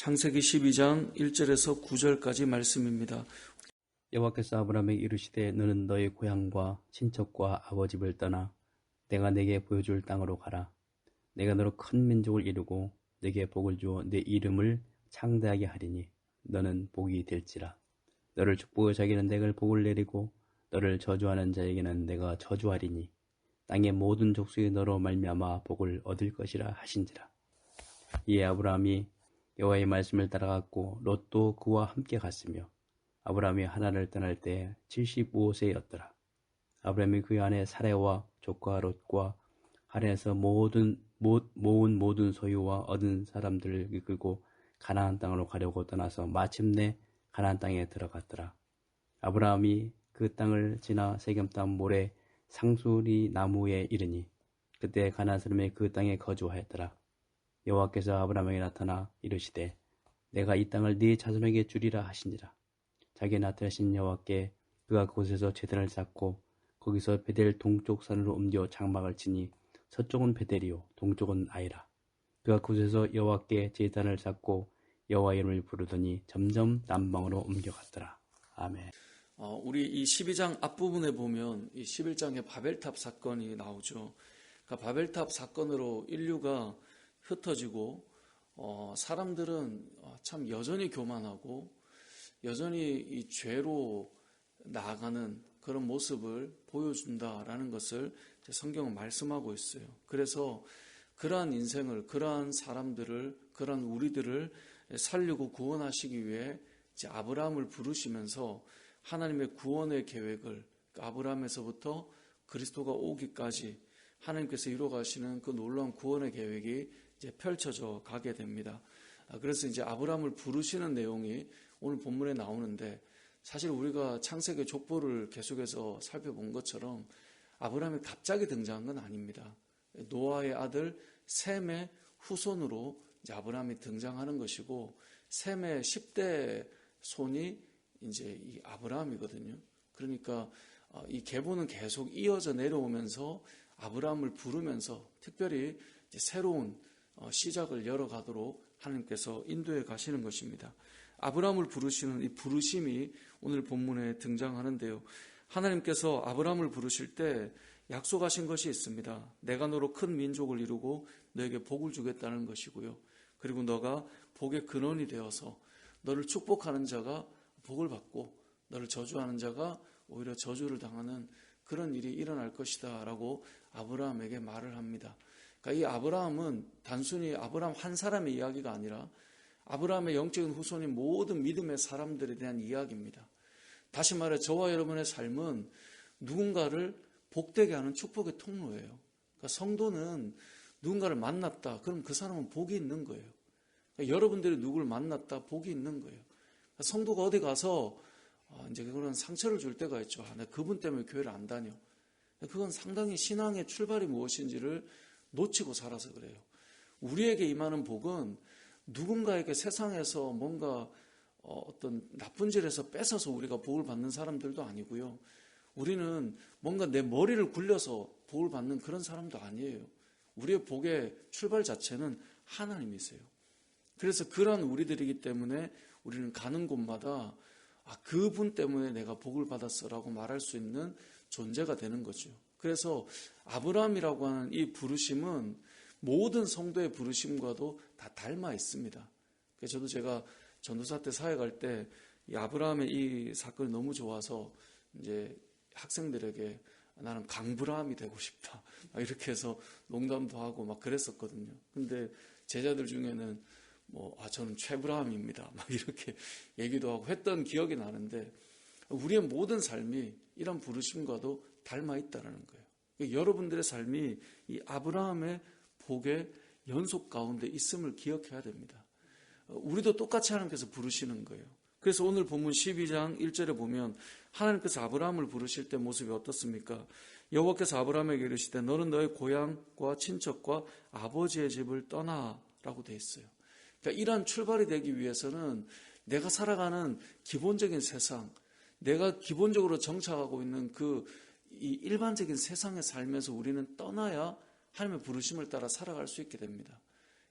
창세기 12장 1절에서 9절까지 말씀입니다. 여호와께서 아브라함에게 이르시되 너는 너의 고향과 친척과 아버지 집을 떠나 내가 네게 보여줄 땅으로 가라. 내가 너로 큰 민족을 이루고 네게 복을 주어 네 이름을 창대하게 하리니 너는 복이 될지라. 너를 축복의 자에게는 내가 복을 내리고 너를 저주하는 자에게는 내가 저주하리니 땅의 모든 족속이 너로 말미암아 복을 얻을 것이라 하신지라. 이에 아브라함이 여호와의 말씀을 따라갔고 롯도 그와 함께 갔으며 아브라함이 하란을 떠날 때 75세였더라. 아브라함이 그 안에 사레와 조카 롯과 하란에서 모은 모든 소유와 얻은 사람들을 이끌고 가나안 땅으로 가려고 떠나서 마침내 가나안 땅에 들어갔더라. 아브라함이 그 땅을 지나 세겜 땅 모래 상수리 나무에 이르니 그때 가나안 사람이 그 땅에 거주하였더라. 여호와께서 아브라함에게 나타나 이르시되 내가 이 땅을 네 자손에게 주리라 하시니라. 자기에 나타나신 여호와께 그가 그곳에서 제단을 쌓고 거기서 베델 동쪽 산으로 옮겨 장막을 치니 서쪽은 베델이요 동쪽은 아이라. 그가 그곳에서 여호와께 제단을 쌓고 여호와 이름을 부르더니 점점 남방으로 옮겨갔더라. 아멘. 우리 이 12장 앞부분에 보면 이 11장의 바벨탑 사건이 나오죠. 그러니까 바벨탑 사건으로 인류가 흩어지고 사람들은 참 여전히 교만하고 여전히 이 죄로 나아가는 그런 모습을 보여준다라는 것을 성경은 말씀하고 있어요. 그래서 그러한 인생을, 그러한 사람들을, 그러한 우리들을 살리고 구원하시기 위해 이제 아브라함을 부르시면서 하나님의 구원의 계획을 아브라함에서부터 그리스도가 오기까지 하나님께서 이루어가시는 그 놀라운 구원의 계획이 이제 펼쳐져 가게 됩니다. 그래서 이제 아브라함을 부르시는 내용이 오늘 본문에 나오는데 사실 우리가 창세기 족보를 계속해서 살펴본 것처럼 아브라함이 갑자기 등장한 건 아닙니다. 노아의 아들 셈의 후손으로 이제 아브라함이 등장하는 것이고 셈의 10대 손이 이제 이 아브라함이거든요. 그러니까 이 계보는 계속 이어져 내려오면서 아브라함을 부르면서 특별히 이제 새로운 시작을 열어가도록 하나님께서 인도해 가시는 것입니다. 아브라함을 부르시는 이 부르심이 오늘 본문에 등장하는데요. 하나님께서 아브라함을 부르실 때 약속하신 것이 있습니다. 내가 너로 큰 민족을 이루고 너에게 복을 주겠다는 것이고요. 그리고 너가 복의 근원이 되어서 너를 축복하는 자가 복을 받고 너를 저주하는 자가 오히려 저주를 당하는 그런 일이 일어날 것이다 라고 아브라함에게 말을 합니다. 그러니까 이 아브라함은 단순히 아브라함 한 사람의 이야기가 아니라 아브라함의 영적인 후손인 모든 믿음의 사람들에 대한 이야기입니다. 다시 말해 저와 여러분의 삶은 누군가를 복되게 하는 축복의 통로예요. 그러니까 성도는 누군가를 만났다. 그럼 그 사람은 복이 있는 거예요. 그러니까 여러분들이 누구를 만났다. 복이 있는 거예요. 그러니까 성도가 어디 가서 이제 그런 상처를 줄 때가 있죠. 내가 그분 때문에 교회를 안 다녀. 그건 상당히 신앙의 출발이 무엇인지를 놓치고 살아서 그래요. 우리에게 임하는 복은 누군가에게 세상에서 뭔가 어떤 나쁜 짓에서 뺏어서 우리가 복을 받는 사람들도 아니고요. 우리는 뭔가 내 머리를 굴려서 복을 받는 그런 사람도 아니에요. 우리의 복의 출발 자체는 하나님이세요. 그래서 그런 우리들이기 때문에 우리는 가는 곳마다 그분 때문에 내가 복을 받았어라고 말할 수 있는 존재가 되는 거죠. 그래서 아브라함이라고 하는 이 부르심은 모든 성도의 부르심과도 다 닮아 있습니다. 그래서 저도 제가 전도사 때 사역할 때 이 아브라함의 이 사건이 너무 좋아서 이제 학생들에게 나는 강브라함이 되고 싶다 이렇게 해서 농담도 하고 막 그랬었거든요. 근데 제자들 중에는 저는 최브라함입니다 막 이렇게 얘기도 하고 했던 기억이 나는데 우리의 모든 삶이 이런 부르심과도 닮아 있다는 거예요. 여러분들의 삶이 이 아브라함의 복의 연속 가운데 있음을 기억해야 됩니다. 우리도 똑같이 하나님께서 부르시는 거예요. 그래서 오늘 본문 12장 1절에 보면 하나님께서 아브라함을 부르실 때 모습이 어떻습니까? 여호와께서 아브라함에게 이르시되 너는 너의 고향과 친척과 아버지의 집을 떠나라고 되어 있어요. 그러니까 이러한 출발이 되기 위해서는 내가 살아가는 기본적인 세상, 내가 기본적으로 정착하고 있는 이 일반적인 세상의 삶에서 우리는 떠나야 하나님의 부르심을 따라 살아갈 수 있게 됩니다.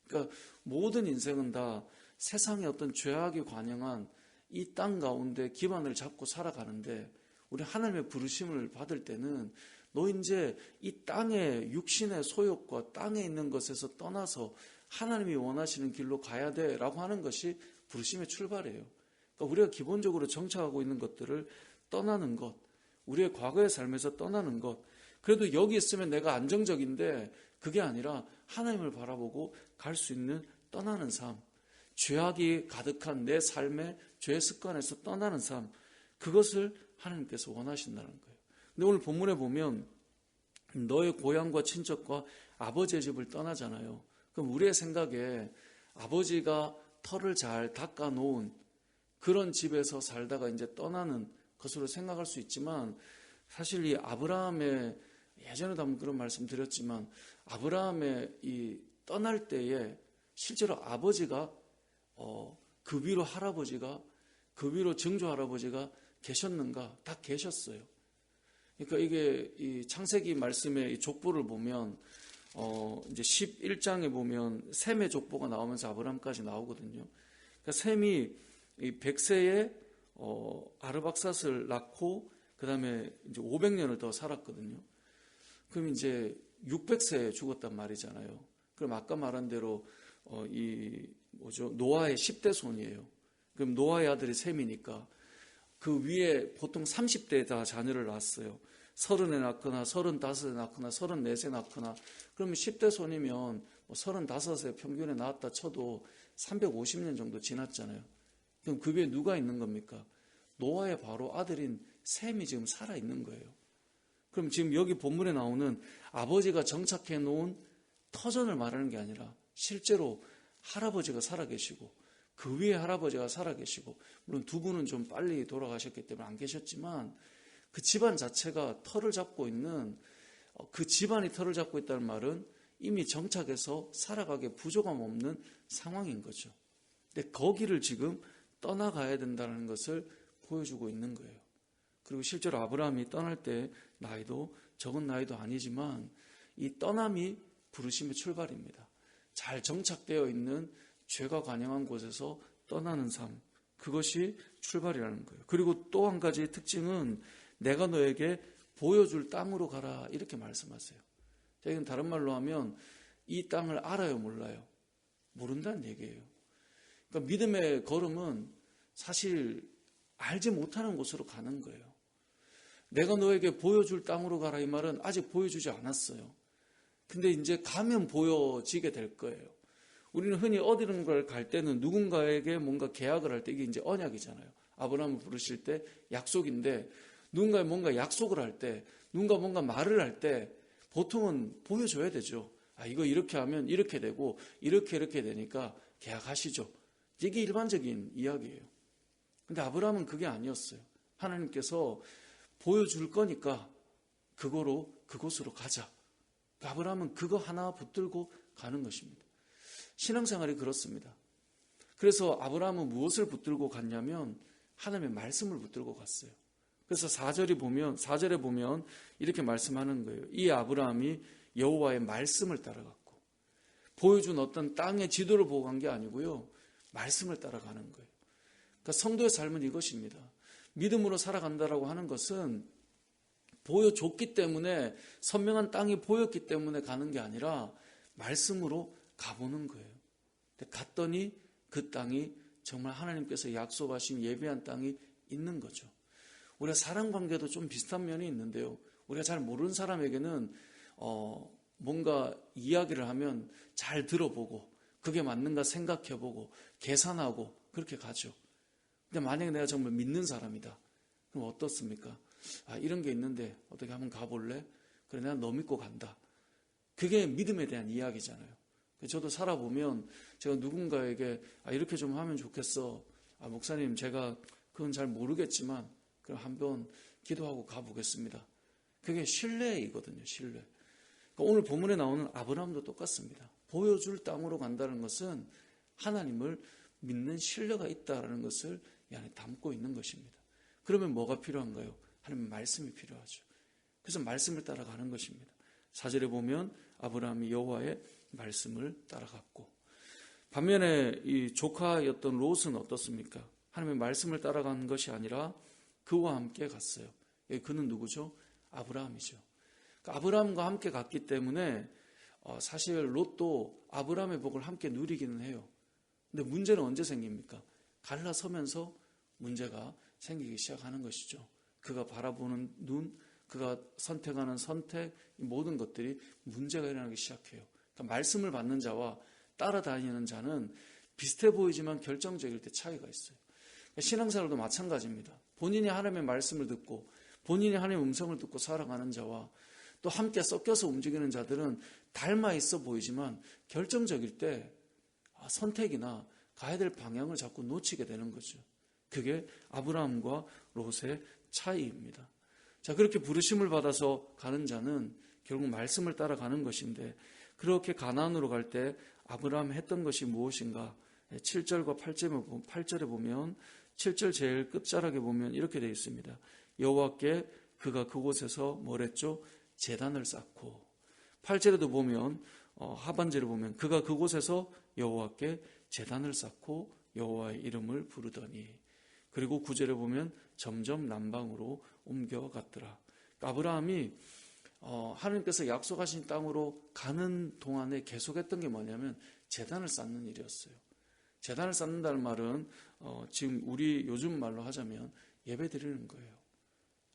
그러니까 모든 인생은 다 세상의 어떤 죄악이 관영한 이 땅 가운데 기반을 잡고 살아가는데, 우리 하나님의 부르심을 받을 때는 너 이제 이 땅의 육신의 소욕과 땅에 있는 것에서 떠나서 하나님이 원하시는 길로 가야 돼 라고 하는 것이 부르심의 출발이에요. 그러니까 우리가 기본적으로 정착하고 있는 것들을 떠나는 것, 우리의 과거의 삶에서 떠나는 것, 그래도 여기 있으면 내가 안정적인데 그게 아니라 하나님을 바라보고 갈 수 있는 떠나는 삶, 죄악이 가득한 내 삶의 죄의 습관에서 떠나는 삶, 그것을 하나님께서 원하신다는 거예요. 근데 오늘 본문에 보면 너의 고향과 친척과 아버지의 집을 떠나잖아요. 그럼 우리의 생각에 아버지가 터를 잘 닦아 놓은 그런 집에서 살다가 이제 떠나는 것으로 생각할 수 있지만, 사실 이 아브라함의, 예전에도 한번 그런 말씀 드렸지만, 아브라함의 이 떠날 때에 실제로 아버지가 그 위로 할아버지가, 그 위로 증조 할아버지가 계셨는가? 다 계셨어요. 그러니까 이게 이 창세기 말씀의 이 족보를 보면 이제 11장에 보면 셈의 족보가 나오면서 아브라함까지 나오거든요. 그러니까 셈이 이 100세에 아르박삿을 낳고 그다음에 이제 500년을 더 살았거든요. 그럼 이제 600세에 죽었단 말이잖아요. 그럼 아까 말한 대로 노아의 10대 손이에요. 그럼 노아의 아들이 셈이니까 그 위에 보통 30대에 다 자녀를 낳았어요. 30에 낳거나 35에 낳거나 34세 낳거나, 그러면 10대 손이면 35세 평균에 낳았다 쳐도 350년 정도 지났잖아요. 그럼 그 위에 누가 있는 겁니까? 노아의 바로 아들인 셈이 지금 살아있는 거예요. 그럼 지금 여기 본문에 나오는 아버지가 정착해 놓은 터전을 말하는 게 아니라 실제로 할아버지가 살아계시고 그 위에 할아버지가 살아계시고, 물론 두 분은 좀 빨리 돌아가셨기 때문에 안 계셨지만 그 집안 자체가 터를 잡고 있는, 그 집안이 터를 잡고 있다는 말은 이미 정착해서 살아가기에 부족함 없는 상황인 거죠. 근데 거기를 지금 떠나가야 된다는 것을 보여주고 있는 거예요. 그리고 실제로 아브라함이 떠날 때 나이도 적은 나이도 아니지만 이 떠남이 부르심의 출발입니다. 잘 정착되어 있는 죄가 관영한 곳에서 떠나는 삶, 그것이 출발이라는 거예요. 그리고 또 한 가지 특징은 내가 너에게 보여줄 땅으로 가라, 이렇게 말씀하세요. 이건 다른 말로 하면 이 땅을 알아요, 몰라요? 모른다는 얘기예요. 그러니까 믿음의 걸음은 사실 알지 못하는 곳으로 가는 거예요. 내가 너에게 보여줄 땅으로 가라, 이 말은 아직 보여주지 않았어요. 근데 이제 가면 보여지게 될 거예요. 우리는 흔히 어디론가를 갈 때는 누군가에게 뭔가 계약을 할 때 이게 이제 언약이잖아요. 아브라함을 부르실 때 약속인데, 누군가에 뭔가 약속을 할 때, 누군가 뭔가 말을 할 때 보통은 보여줘야 되죠. 이거 이렇게 하면 이렇게 되고 이렇게 되니까 계약하시죠. 이게 일반적인 이야기예요. 근데 아브라함은 그게 아니었어요. 하나님께서 보여줄 거니까 그곳으로 가자. 아브라함은 그거 하나 붙들고 가는 것입니다. 신앙생활이 그렇습니다. 그래서 아브라함은 무엇을 붙들고 갔냐면 하나님의 말씀을 붙들고 갔어요. 그래서 4절에 보면 이렇게 말씀하는 거예요. 이 아브라함이 여호와의 말씀을 따라갔고, 보여준 어떤 땅의 지도를 보고 간 게 아니고요, 말씀을 따라가는 거예요. 그러니까 성도의 삶은 이것입니다. 믿음으로 살아간다라고 하는 것은 보여줬기 때문에, 선명한 땅이 보였기 때문에 가는 게 아니라 말씀으로 가보는 거예요. 근데 갔더니 그 땅이 정말 하나님께서 약속하신 예비한 땅이 있는 거죠. 우리가 사랑관계도 좀 비슷한 면이 있는데요. 우리가 잘 모르는 사람에게는 뭔가 이야기를 하면 잘 들어보고 그게 맞는가 생각해보고 계산하고 그렇게 가죠. 근데 만약에 내가 정말 믿는 사람이다, 그럼 어떻습니까? 이런 게 있는데 어떻게 한번 가볼래? 그래, 내가 너 믿고 간다. 그게 믿음에 대한 이야기잖아요. 저도 살아보면 제가 누군가에게 이렇게 좀 하면 좋겠어. 목사님, 제가 그건 잘 모르겠지만 그럼 한번 기도하고 가보겠습니다. 그게 신뢰이거든요, 신뢰. 그러니까 오늘 본문에 나오는 아브라함도 똑같습니다. 보여줄 땅으로 간다는 것은 하나님을 믿는 신뢰가 있다는 것을 이 안에 담고 있는 것입니다. 그러면 뭐가 필요한가요? 하나님의 말씀이 필요하죠. 그래서 말씀을 따라가는 것입니다. 4절에 보면 아브라함이 여호와의 말씀을 따라갔고, 반면에 이 조카였던 롯은 어떻습니까? 하나님의 말씀을 따라가는 것이 아니라 그와 함께 갔어요. 그는 누구죠? 아브라함이죠. 그러니까 아브라함과 함께 갔기 때문에 사실 롯도 아브라함의 복을 함께 누리기는 해요. 근데 문제는 언제 생깁니까? 갈라서면서 문제가 생기기 시작하는 것이죠. 그가 바라보는 눈, 그가 선택하는 선택, 이 모든 것들이 문제가 일어나기 시작해요. 그러니까 말씀을 받는 자와 따라다니는 자는 비슷해 보이지만 결정적일 때 차이가 있어요. 그러니까 신앙생활도 마찬가지입니다. 본인이 하나님의 말씀을 듣고 본인이 하나님의 음성을 듣고 살아가는 자와 또 함께 섞여서 움직이는 자들은 닮아 있어 보이지만 결정적일 때 선택이나 가야 될 방향을 자꾸 놓치게 되는 거죠. 그게 아브라함과 롯의 차이입니다. 자, 그렇게 부르심을 받아서 가는 자는 결국 말씀을 따라가는 것인데, 그렇게 가나안으로 갈 때 아브라함이 했던 것이 무엇인가? 7절과 8절에 보면 7절 제일 끝자락에 보면 이렇게 되어 있습니다. 여호와께 그가 그곳에서 뭘 했죠? 제단을 쌓고. 8절에도 보면 하반절에 보면 그가 그곳에서 여호와께 제단을 쌓고 여호와의 이름을 부르더니, 그리고 9절에 보면 점점 남방으로 옮겨갔더라. 아브라함이 하나님께서 약속하신 땅으로 가는 동안에 계속했던 게 뭐냐면 제단을 쌓는 일이었어요. 제단을 쌓는다는 말은 지금 우리 요즘 말로 하자면 예배 드리는 거예요.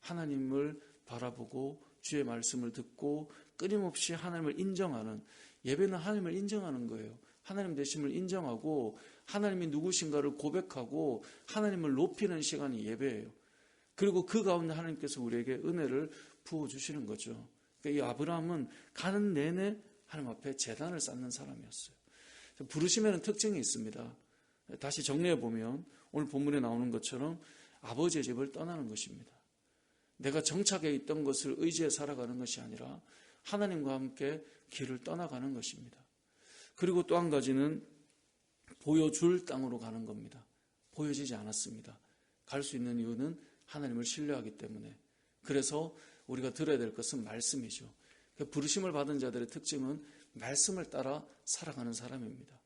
하나님을 바라보고 주의 말씀을 듣고 끊임없이 하나님을 인정하는, 예배는 하나님을 인정하는 거예요. 하나님 되심을 인정하고 하나님이 누구신가를 고백하고 하나님을 높이는 시간이 예배예요. 그리고 그 가운데 하나님께서 우리에게 은혜를 부어주시는 거죠. 그러니까 이 아브라함은 가는 내내 하나님 앞에 제단을 쌓는 사람이었어요. 부르심에는 특징이 있습니다. 다시 정리해 보면 오늘 본문에 나오는 것처럼 아버지의 집을 떠나는 것입니다. 내가 정착해 있던 것을 의지해 살아가는 것이 아니라 하나님과 함께 길을 떠나가는 것입니다. 그리고 또 한 가지는 보여줄 땅으로 가는 겁니다. 보여지지 않았습니다. 갈 수 있는 이유는 하나님을 신뢰하기 때문에. 그래서 우리가 들어야 될 것은 말씀이죠. 부르심을 받은 자들의 특징은 말씀을 따라 살아가는 사람입니다.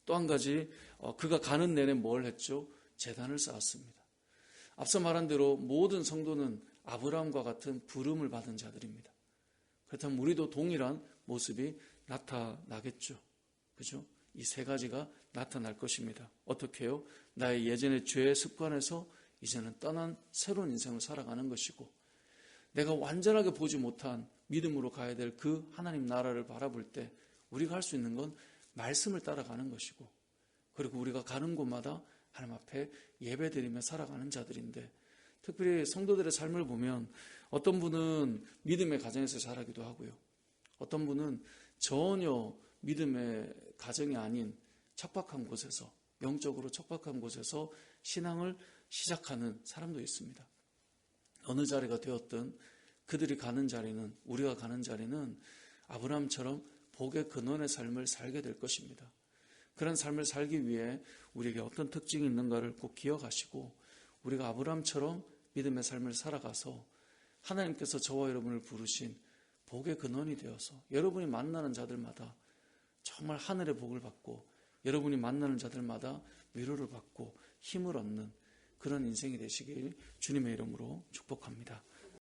또 한 가지, 그가 가는 내내 뭘 했죠? 제단을 쌓았습니다. 앞서 말한 대로 모든 성도는 아브라함과 같은 부름을 받은 자들입니다. 그렇다면 우리도 동일한 모습이 나타나겠죠. 그죠? 이 세 가지가 나타날 것입니다. 어떻게 해요? 나의 예전의 죄의 습관에서 이제는 떠난 새로운 인생을 살아가는 것이고, 내가 완전하게 보지 못한 믿음으로 가야 될 그 하나님 나라를 바라볼 때 우리가 할 수 있는 건 말씀을 따라가는 것이고, 그리고 우리가 가는 곳마다 하나님 앞에 예배드리며 살아가는 자들인데, 특별히 성도들의 삶을 보면 어떤 분은 믿음의 가정에서 자라기도 하고요. 어떤 분은 전혀 믿음의 가정이 아닌 척박한 곳에서, 영적으로 척박한 곳에서 신앙을 시작하는 사람도 있습니다. 어느 자리가 되었든 그들이 가는 자리는, 우리가 가는 자리는 아브라함처럼 복의 근원의 삶을 살게 될 것입니다. 그런 삶을 살기 위해 우리에게 어떤 특징이 있는가를 꼭 기억하시고, 우리가 아브라함처럼 믿음의 삶을 살아가서 하나님께서 저와 여러분을 부르신 복의 근원이 되어서 여러분이 만나는 자들마다 정말 하늘의 복을 받고, 여러분이 만나는 자들마다 위로를 받고 힘을 얻는 그런 인생이 되시길 주님의 이름으로 축복합니다.